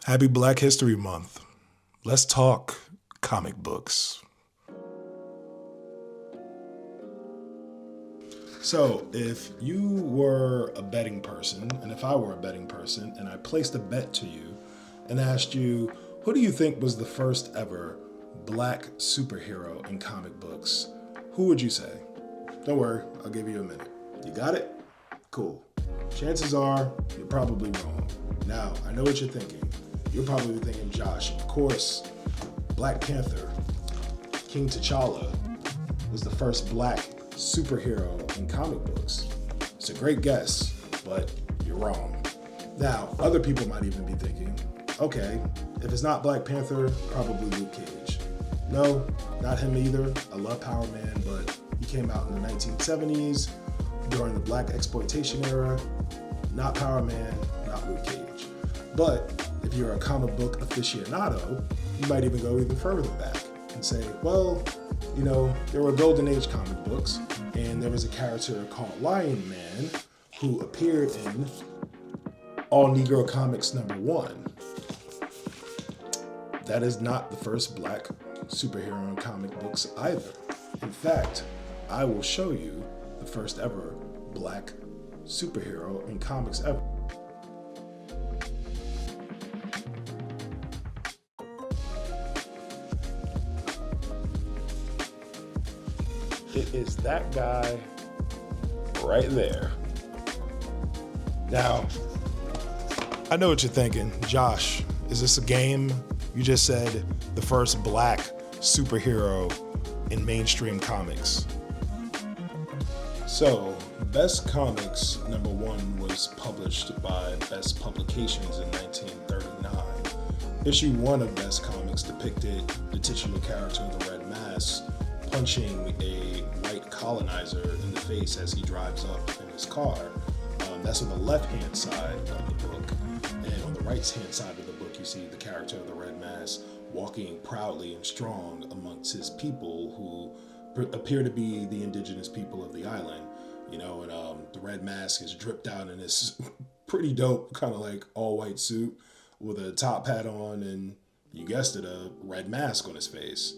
Happy Black History Month. Let's talk comic books. So, if you were a betting person, and if I were a betting person, and I placed a bet to you and asked you, who do you think was the first ever black superhero in comic books? Who would you say? Don't worry, I'll give you a minute. You got it? Cool. Chances are you're probably wrong. Now, I know what you're thinking. You're probably thinking, Josh, of course, Black Panther, King T'Challa, was the first black superhero in comic books. It's a great guess, but you're wrong. Now, other people might even be thinking, okay, if it's not Black Panther, probably Luke Cage. No, not him either. I love Power Man, but he came out in the 1970s during the black exploitation era. Not Power Man, not Luke Cage. But if you're a comic book aficionado, you might even go even further back and say, well, you know, there were Golden Age comic books, and there was a character called Lion Man who appeared in All Negro Comics #1. That is not the first black superhero in comic books either. In fact, I will show you the first ever black superhero in comics ever. It is that guy right there. Now, I know what you're thinking. Josh, is this a game? You just said the first black superhero in mainstream comics. So, Best Comics #1 was published by Best Publications in 1939. Issue 1 of Best Comics depicted the titular character of the Red Mask punching a white colonizer in the face as he drives up in his car. That's on the left-hand side of the book. And on the right-hand side of the book, you see the character of the Red Mask walking proudly and strong amongst his people who appear to be the indigenous people of the island. You know, and the Red Mask is dripped out in this pretty dope kind of like all-white suit with a top hat on and, you guessed it, a red mask on his face.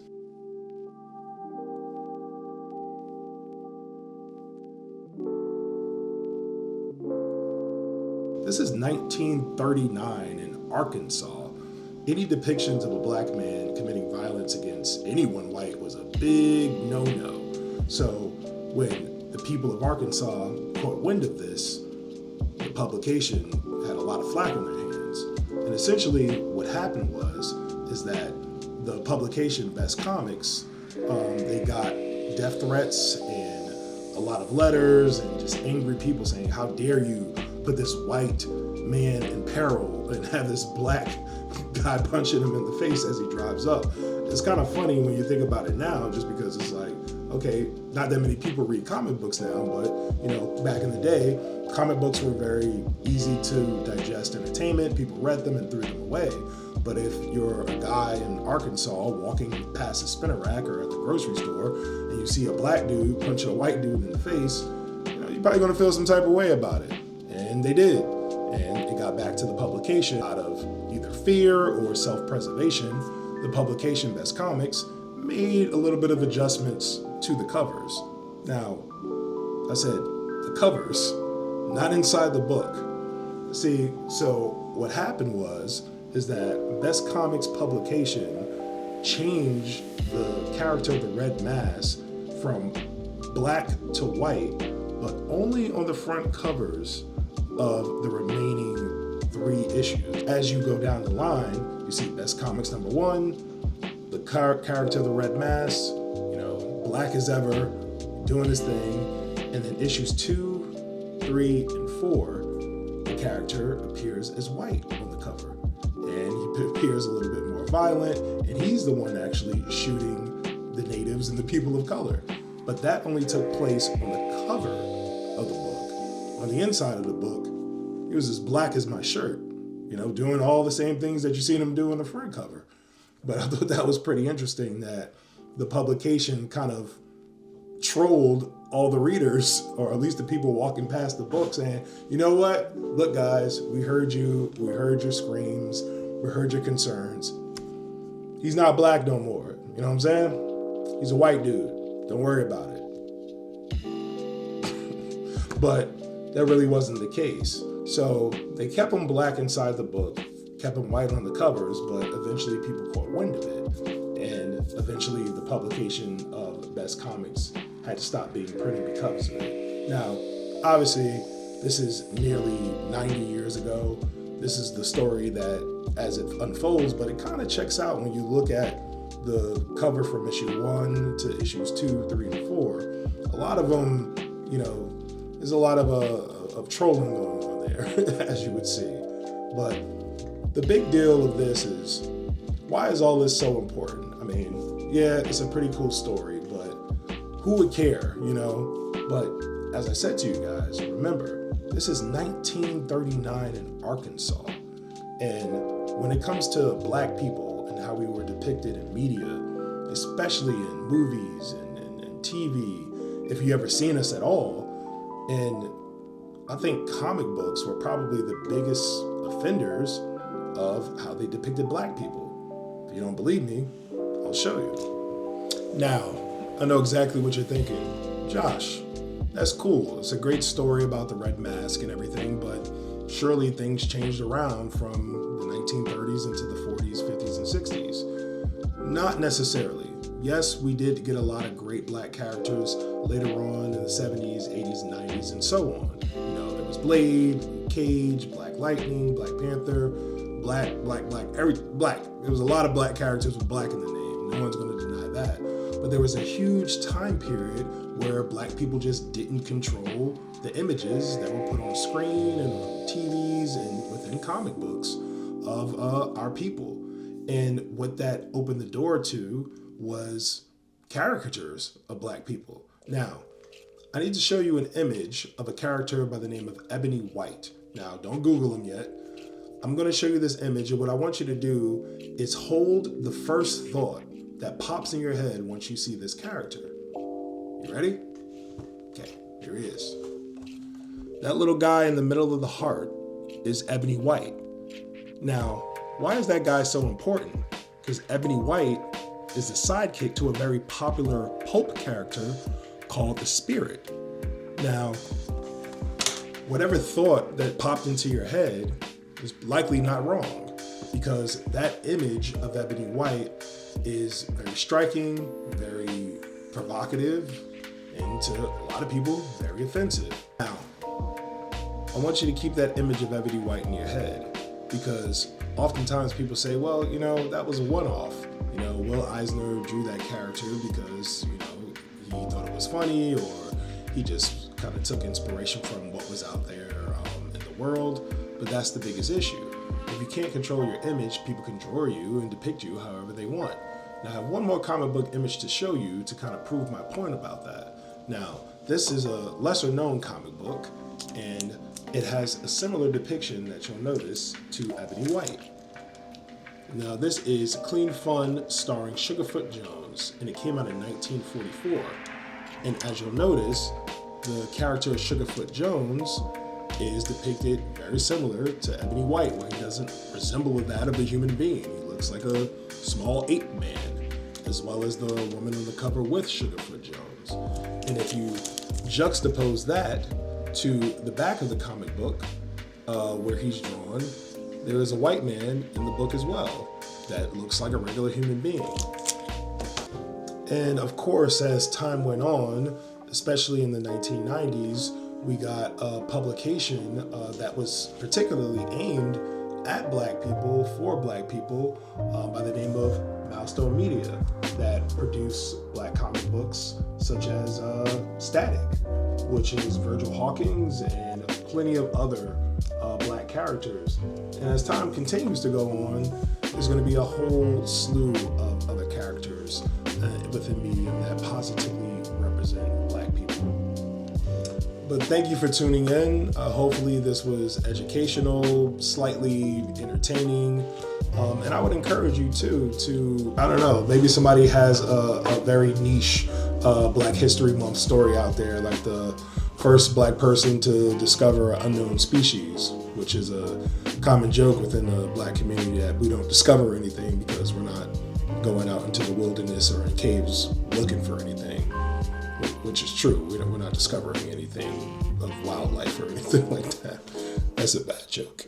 This is 1939 in Arkansas. Any depictions of a black man committing violence against anyone white was a big no-no. So when the people of Arkansas caught wind of this, the publication had a lot of flack on their hands. And essentially what happened is that the publication, Best Comics, they got death threats and a lot of letters and just angry people saying, how dare you put this white man in peril and have this black guy punching him in the face as he drives up. It's kind of funny when you think about it now, just because it's like, okay, not that many people read comic books now, but you know, back in the day, comic books were very easy to digest entertainment. People read them and threw them away. But if you're a guy in Arkansas walking past a spinner rack or at the grocery store and you see a black dude punch a white dude in the face, you know, you're probably gonna feel some type of way about it. And they did. And it got back to the publication out of either fear or self-preservation. The publication, Best Comics, made a little bit of adjustments to the covers. Now, I said the covers, not inside the book. See, so what happened is that Best Comics publication changed the character of the Red Mask from black to white, but only on the front covers of the remaining 3 issues. As you go down the line, you see Best Comics #1, the character of the Red Mask, you know, black as ever, doing his thing, and then issues 2, 3, and 4, the character appears as white on the cover. And he appears a little bit more violent, and he's the one actually shooting the natives and the people of color. But that only took place on the cover of the book. On the inside of the book, he was as black as my shirt, you know, doing all the same things that you seen him do on the front cover. But I thought that was pretty interesting that the publication kind of trolled all the readers, or at least the people walking past the book, saying, you know what? Look, guys, we heard you. We heard your screams. We heard your concerns. He's not black no more. You know what I'm saying? He's a white dude. Don't worry about it. But that really wasn't the case. So they kept him black inside the book, kept him white on the covers, but eventually people caught wind of it. And eventually the publication of Best Comics had to stop being printed because of it. Now, obviously, this is nearly 90 years ago. This is the story that, as it unfolds, but it kind of checks out when you look at the cover from issue 1 to issues 2, 3, and 4. A lot of them, you know, there's a lot of trolling going on there, as you would see. But the big deal of this is, why is all this so important? I mean, yeah, it's a pretty cool story, but who would care, you know? But as I said to you guys, remember, this is 1939 in Arkansas. And when it comes to black people and how we were depicted in media, especially in movies and TV, if you ever seen us at all, and I think comic books were probably the biggest offenders of how they depicted black people. If you don't believe me, I'll show you. Now, I know exactly what you're thinking. Josh, that's cool. It's a great story about the Red Mask and everything, but surely things changed around from the 1930s into the 40s, 50s, and 60s. Not necessarily. Yes, we did get a lot of great black characters later on in the 70s, 80s, and 90s, and so on. You know, there was Blade, Cage, Black Lightning, Black Panther, black. There was a lot of black characters with black in the name. No one's going to deny that. But there was a huge time period where black people just didn't control the images that were put on screen and on TVs and within comic books of our people. And what that opened the door to was caricatures of black people. Now, I need to show you an image of a character by the name of Ebony White. Now, don't Google him yet. I'm going to show you this image, and what I want you to do is hold the first thought that pops in your head once you see this character. You ready? Okay, here he is. That little guy in the middle of the heart is Ebony White. Now, why is that guy so important? Because Ebony White is the sidekick to a very popular pulp character called the Spirit. Now, whatever thought that popped into your head is likely not wrong, because that image of Ebony White is very striking, very provocative, and to a lot of people, very offensive. Now, I want you to keep that image of Ebony White in your head, because oftentimes people say, well, you know, that was a one-off. You know, Will Eisner drew that character because, you know, he thought it was funny, or he just kind of took inspiration from what was out there in the world. But that's the biggest issue. If you can't control your image, people can draw you and depict you however they want. Now, I have one more comic book image to show you to kind of prove my point about that. Now, this is a lesser known comic book, and it has a similar depiction that you'll notice to Ebony White. Now, this is Clean Fun starring Sugarfoot Jones, and it came out in 1944. And as you'll notice, the character Sugarfoot Jones is depicted very similar to Ebony White, where he doesn't resemble that of a human being. He looks like a small ape man, as well as the woman on the cover with Sugarfoot Jones. And if you juxtapose that to the back of the comic book, where he's drawn, there is a white man in the book as well that looks like a regular human being. And of course, as time went on, especially in the 1990s, we got a publication that was particularly aimed at black people, for black people, by the name of Milestone Media, that produce black comic books such as Static, which is Virgil Hawkins and plenty of other black characters. And as time continues to go on, there's going to be a whole slew of other characters within medium that positively represent black people. But thank you for tuning in. Hopefully this was educational, slightly entertaining. And I would encourage you too to, I don't know, maybe somebody has a very niche Black History Month story out there, like the first black person to discover an unknown species, which is a common joke within the black community that we don't discover anything because we're not going out into the wilderness or in caves looking for anything, which is true. We're not discovering anything of wildlife or anything like that. That's a bad joke.